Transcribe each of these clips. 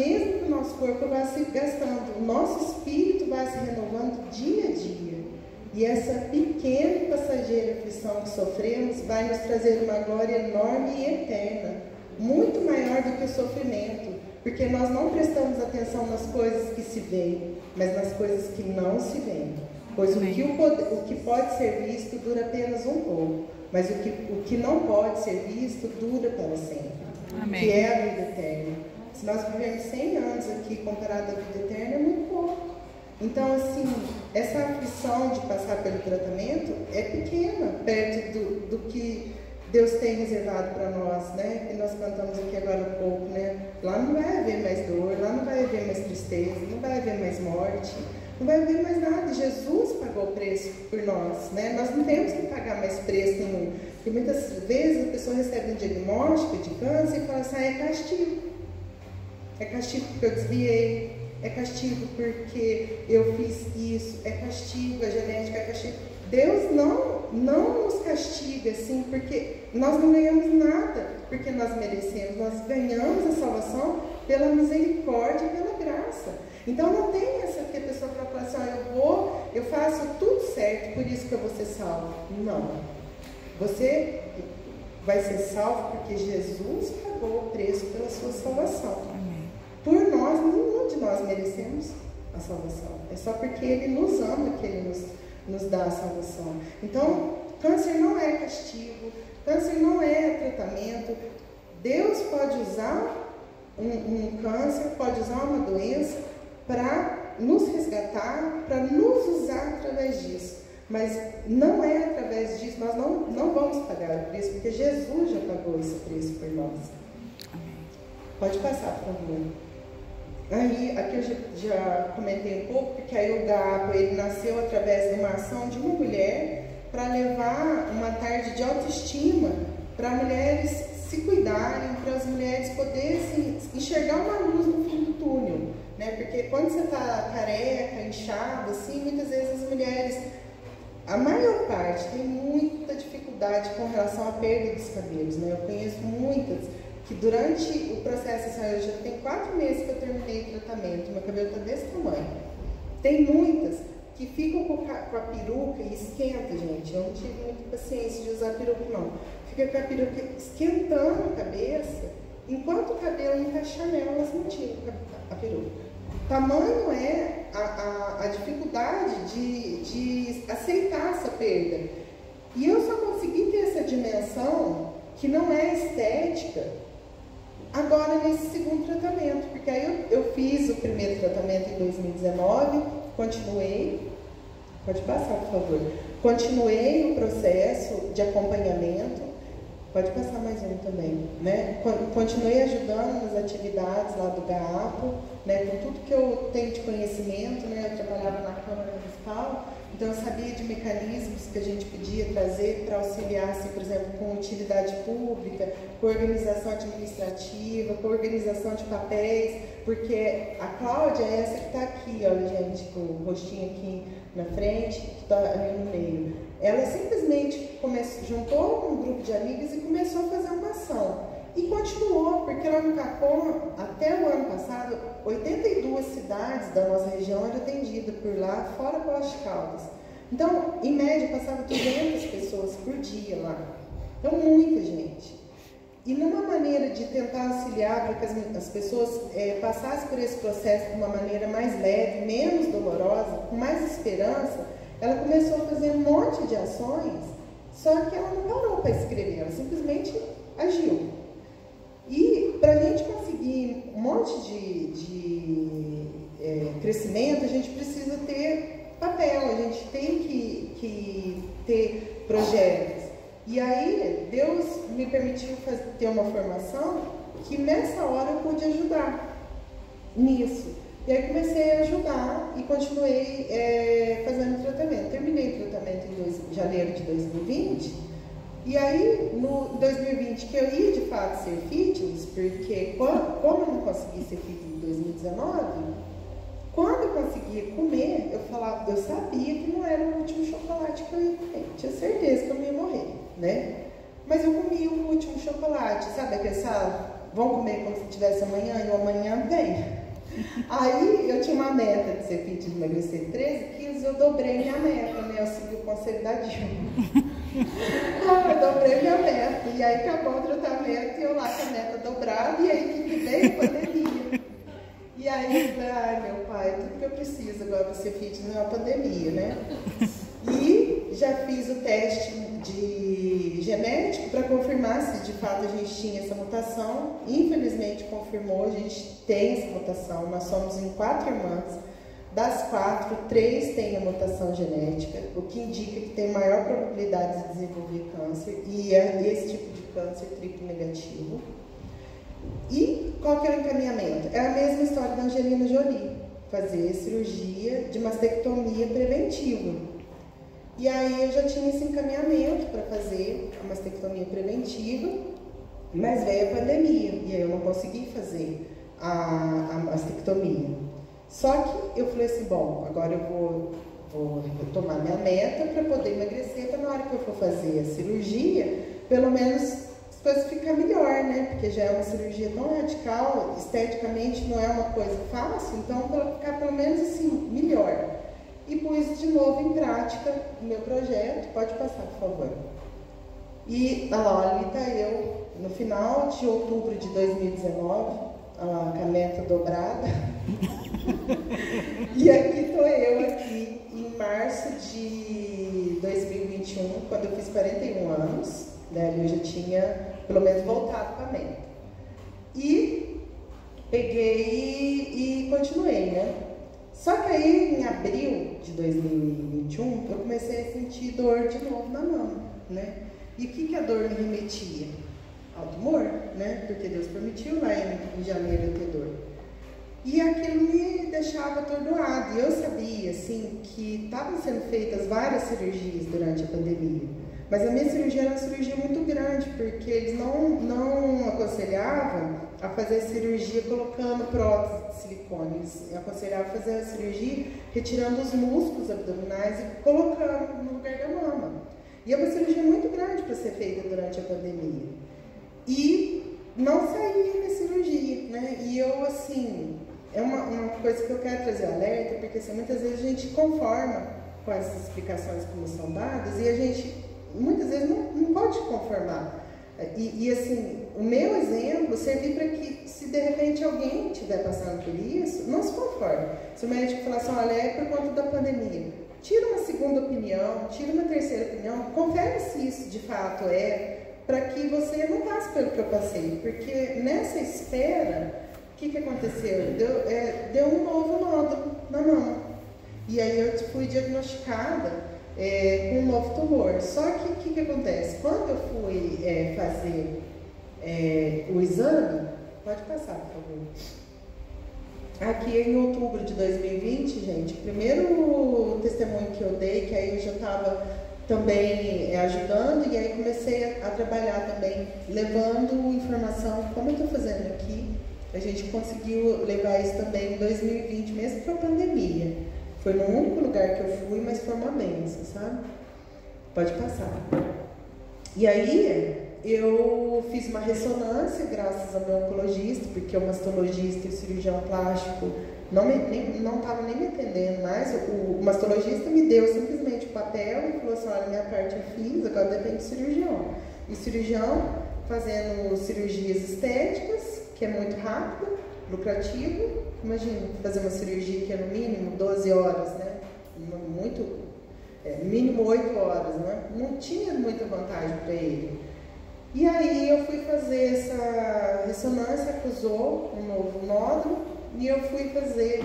mesmo que o nosso corpo vá se gastando, o nosso espírito vai se renovando dia a dia. E essa pequena e passageira aflição que sofremos vai nos trazer uma glória enorme e eterna, muito maior do que o sofrimento, porque nós não prestamos atenção nas coisas que se veem, mas nas coisas que não se veem. Pois o que pode ser visto dura apenas um pouco, mas o que não pode ser visto dura para sempre. Amém. Que é a vida eterna. Se nós vivemos 100 anos aqui comparado à vida eterna, é muito pouco. Então, assim, essa aflição de passar pelo tratamento é pequena, perto do que Deus tem reservado para nós, né? E nós cantamos aqui agora há pouco, né? Lá não vai haver mais dor, lá não vai haver mais tristeza, não vai haver mais morte, não vai haver mais nada. Jesus pagou o preço por nós, né? Nós não temos que pagar mais preço nenhum. Porque muitas vezes a pessoa recebe um diagnóstico de câncer e fala assim, é castigo. É castigo porque eu desviei, é castigo porque eu fiz isso, é castigo, a genética é castigo. Deus não nos castiga assim, porque nós não ganhamos nada, porque nós merecemos. Nós ganhamos a salvação pela misericórdia e pela graça. Então não tem essa que a pessoa fala assim, eu faço tudo certo, por isso que eu vou ser salvo. Não. Você vai ser salvo porque Jesus pagou o preço pela sua salvação. Amém. Por nós, nenhum de nós merecemos a salvação. É só porque Ele nos ama que Ele nos dá a salvação. Então, câncer não é castigo, câncer não é tratamento. Deus pode usar um câncer, pode usar uma doença para nos resgatar, para nos usar através disso. Mas não é através disso, nós não vamos pagar o preço, porque Jesus já pagou esse preço por nós. Amém. Pode passar, por favor. Aí, aqui eu já comentei um pouco, porque aí o Gabo, ele nasceu através de uma ação de uma mulher para levar uma tarde de autoestima para mulheres se cuidarem, para as mulheres poderem enxergar uma luz no fim do túnel, né? Porque quando você está careca, inchado, assim, muitas vezes as mulheres, a maior parte, tem muita dificuldade com relação à perda dos cabelos, né? Eu conheço muitas que durante o processo, assim, eu já tenho 4 meses que eu terminei o tratamento, meu cabelo está desse tamanho. Tem muitas que ficam com a peruca e esquenta, gente. Eu não tive muita paciência de usar a peruca, não. Fica com a peruca esquentando a cabeça, enquanto o cabelo encaixar nela, elas não tiram a peruca. Tamanho é a dificuldade de aceitar essa perda. E eu só consegui ter essa dimensão, que não é estética, agora nesse segundo tratamento. Porque aí eu fiz o primeiro tratamento em 2019, continuei, pode passar, por favor, continuei o processo de acompanhamento, pode passar mais um também, né? Continuei ajudando nas atividades lá do GAAPO, né? Com tudo que eu tenho de conhecimento, né? Eu trabalhava na Câmara Municipal, então eu sabia de mecanismos que a gente podia trazer para auxiliar, assim, por exemplo, com utilidade pública, com organização administrativa, com organização de papéis, porque a Cláudia é essa que está aqui, olha, gente, com o rostinho aqui na frente, que está ali no meio. Ela simplesmente juntou um grupo de amigas e começou a fazer uma ação. E continuou, porque lá no Capão, até o ano passado, 82 cidades da nossa região eram atendidas por lá, fora Poços de Caldas. Então, em média, passava 200 pessoas por dia lá. Então, muita gente. E numa maneira de tentar auxiliar para que as pessoas passassem por esse processo de uma maneira mais leve, menos dolorosa, com mais esperança, ela começou a fazer um monte de ações, só que ela não parou para escrever, ela simplesmente agiu. E para a gente conseguir um monte de crescimento, a gente precisa ter papel, a gente tem que ter projetos. E aí Deus me permitiu ter uma formação que nessa hora eu pude ajudar nisso. E aí comecei a ajudar e continuei fazendo tratamento. Terminei o tratamento em janeiro de 2020. E aí, no 2020, que eu ia de fato ser fitness, porque como eu não consegui ser fitness em 2019, quando eu conseguia comer, eu sabia que não era o último chocolate que eu ia comer. Tinha certeza que eu não ia morrer, né? Mas eu comia o último chocolate, sabe aquele, vão comer como se tivesse amanhã, e o amanhã vem. Aí eu tinha uma meta de ser fit, de emagrecer 13 quilos, eu dobrei minha meta, né? Eu segui o conselho da Dilma. Eu dobrei minha meta, e aí acabou o tratamento e eu lá com a meta dobrada, e aí que veio a pandemia. E aí eu falei, ai meu pai, tudo que eu preciso agora para ser fitness é uma pandemia, né? E já fiz o teste de genético para confirmar se de fato a gente tinha essa mutação. Infelizmente confirmou, a gente tem essa mutação. Nós somos em 4 irmãs. Das 4, 3 têm a mutação genética, o que indica que tem maior probabilidade de desenvolver câncer, e é esse tipo de câncer triplo negativo. E qual que é o encaminhamento? É a mesma história da Angelina Jolie, fazer cirurgia de mastectomia preventiva. E aí eu já tinha esse encaminhamento para fazer a mastectomia preventiva, mas veio a pandemia, e aí eu não consegui fazer a mastectomia. Só que eu falei assim, bom, agora eu vou retomar minha meta para poder emagrecer, para na hora que eu for fazer a cirurgia, pelo menos as coisas ficam melhor, né? Porque já é uma cirurgia tão radical, esteticamente não é uma coisa fácil, então para ficar pelo menos assim, melhor. E pus de novo em prática o meu projeto, pode passar, por favor. E olha, ali está eu, no final de outubro de 2019, com a meta dobrada. E aqui estou eu, aqui em março de 2021, quando eu fiz 41 anos, né, eu já tinha pelo menos voltado para a meta. E peguei e continuei, né? Só que aí, em abril de 2021, eu comecei a sentir dor de novo na mama, né? E o que a dor me remetia? Ao tumor, né? Porque Deus permitiu lá em janeiro eu ter dor. E aquilo me deixava atordoada. E eu sabia, assim, que estavam sendo feitas várias cirurgias durante a pandemia. Mas a minha cirurgia era uma cirurgia muito grande, porque eles não aconselhavam a fazer cirurgia colocando prótese de silicone. Eles aconselhavam a fazer a cirurgia retirando os músculos abdominais e colocando no lugar da mama. E é uma cirurgia muito grande para ser feita durante a pandemia. E não saía da cirurgia, né? E eu, assim, é uma coisa que eu quero trazer alerta, porque assim, muitas vezes a gente conforma com essas explicações que nos são dadas e a gente, muitas vezes, não pode conformar. E assim, o meu exemplo servir para que, se de repente alguém estiver passando por isso, não se conforme. Se o médico falar assim, olha, é por conta da pandemia, tira uma segunda opinião, tira uma terceira opinião, confere se isso de fato é, para que você não passe pelo que eu passei, porque nessa espera, o que aconteceu? Deu um novo nódulo na mama, e aí eu fui diagnosticada com um novo tumor. Só que o que acontece? Quando eu fui fazer o exame, pode passar, por favor. Aqui em outubro de 2020, gente, o primeiro testemunho que eu dei, que aí eu já estava também ajudando, e aí comecei a trabalhar também, levando informação, como eu estou fazendo aqui, a gente conseguiu levar isso também em 2020, mesmo com a pandemia. Foi no único lugar que eu fui, mas foi uma bênção, sabe? Pode passar. E aí, eu fiz uma ressonância, graças ao meu oncologista, porque o mastologista e o cirurgião plástico não estavam nem me atendendo mais. O mastologista me deu simplesmente o papel e falou assim, olha, minha parte eu fiz, agora depende do cirurgião. E o cirurgião fazendo cirurgias estéticas, que é muito rápido, lucrativo. Imagina, fazer uma cirurgia que é no mínimo 12 horas, né? Mínimo 8 horas, né? Não tinha muita vantagem para ele. E aí eu fui fazer essa ressonância, acusou um novo nódulo, e eu fui fazer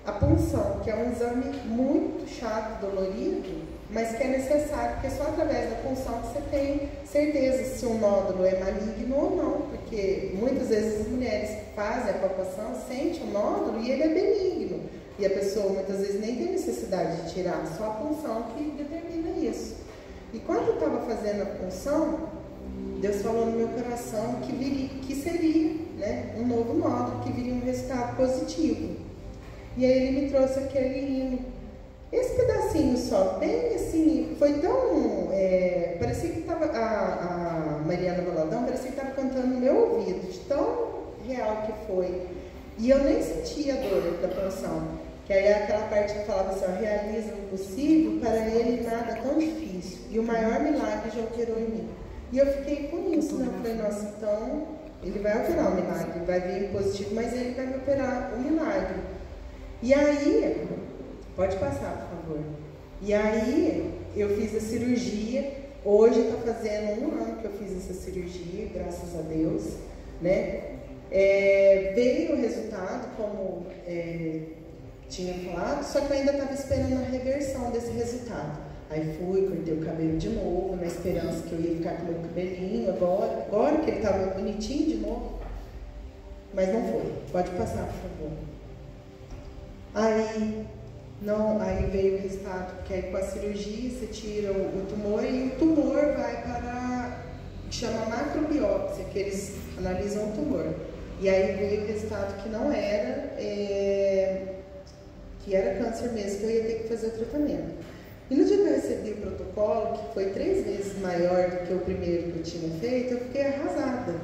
a punção, que é um exame muito chato, dolorido, mas que é necessário, porque só através da punção que você tem certeza se um nódulo é maligno ou não, porque muitas vezes as mulheres fazem a palpação, sentem o nódulo e ele é benigno, e a pessoa muitas vezes nem tem necessidade de tirar, só a punção que determina isso. E quando eu estava fazendo a punção, Deus falou no meu coração que seria, né, um novo nódulo, que viria um resultado positivo. E aí ele me trouxe aquele hino. Esse pedacinho só, bem assim, foi tão... parecia que estava... A Mariana Valadão parecia que estava cantando no meu ouvido, de tão real que foi. E eu nem sentia a dor da punção, que aí é aquela parte que falava assim, ó, realiza o impossível, para ele nada é tão difícil, e o maior milagre já operou em mim. E eu fiquei com isso, né? Eu falei, nossa, então ele vai operar o milagre, vai vir positivo, mas ele vai me operar o milagre. E aí, pode passar, por favor. E aí, eu fiz a cirurgia, hoje está fazendo 1 ano que eu fiz essa cirurgia, graças a Deus, né? Veio o resultado, como tinha falado, só que eu ainda estava esperando a reversão desse resultado. Aí fui, cortei o cabelo de novo, na esperança que eu ia ficar com o meu cabelinho agora que ele estava bonitinho de novo. Mas não foi. Pode passar, por favor. Aí veio o resultado, que aí com a cirurgia você tira o tumor e o tumor vai para que chama macrobiópsia, que eles analisam o tumor. E aí veio o resultado que não era, que era câncer mesmo, que eu ia ter que fazer o tratamento. E no dia que eu recebi o protocolo, que foi 3 vezes maior do que o primeiro que eu tinha feito, eu fiquei arrasada.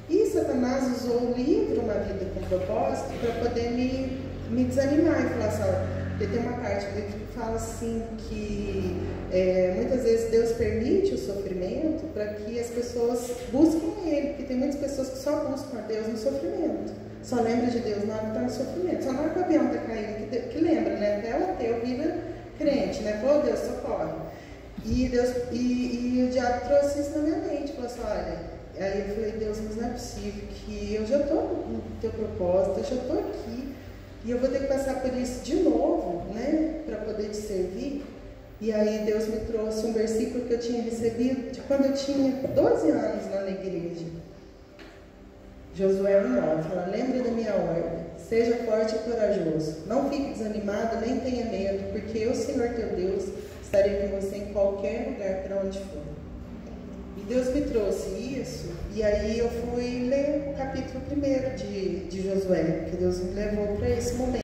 E Satanás usou o livro Uma Vida com Propósito para poder me desanimar e falar assim, porque tem uma parte do livro que fala assim que muitas vezes Deus permite o sofrimento para que as pessoas busquem Ele, porque tem muitas pessoas que só buscam a Deus no sofrimento, só lembra de Deus na hora que está no sofrimento, só na hora que o avião está caindo, que lembra, né? Até o ateu vira crente, né? Pô, Deus, socorre. E o diabo trouxe isso na minha mente, falou assim, olha, aí eu falei, Deus, mas não é possível que eu já estou no teu propósito, eu já estou aqui, e eu vou ter que passar por isso de novo, né, para poder te servir. E aí Deus me trouxe um versículo que eu tinha recebido de quando eu tinha 12 anos lá na igreja. Josué 1:9, fala, lembra da minha ordem, seja forte e corajoso, não fique desanimado, nem tenha medo, porque eu, Senhor teu Deus, estarei com você em qualquer lugar para onde for. E Deus me trouxe isso, e aí eu fui ler o capítulo 1 de Josué, que Deus me levou para esse momento.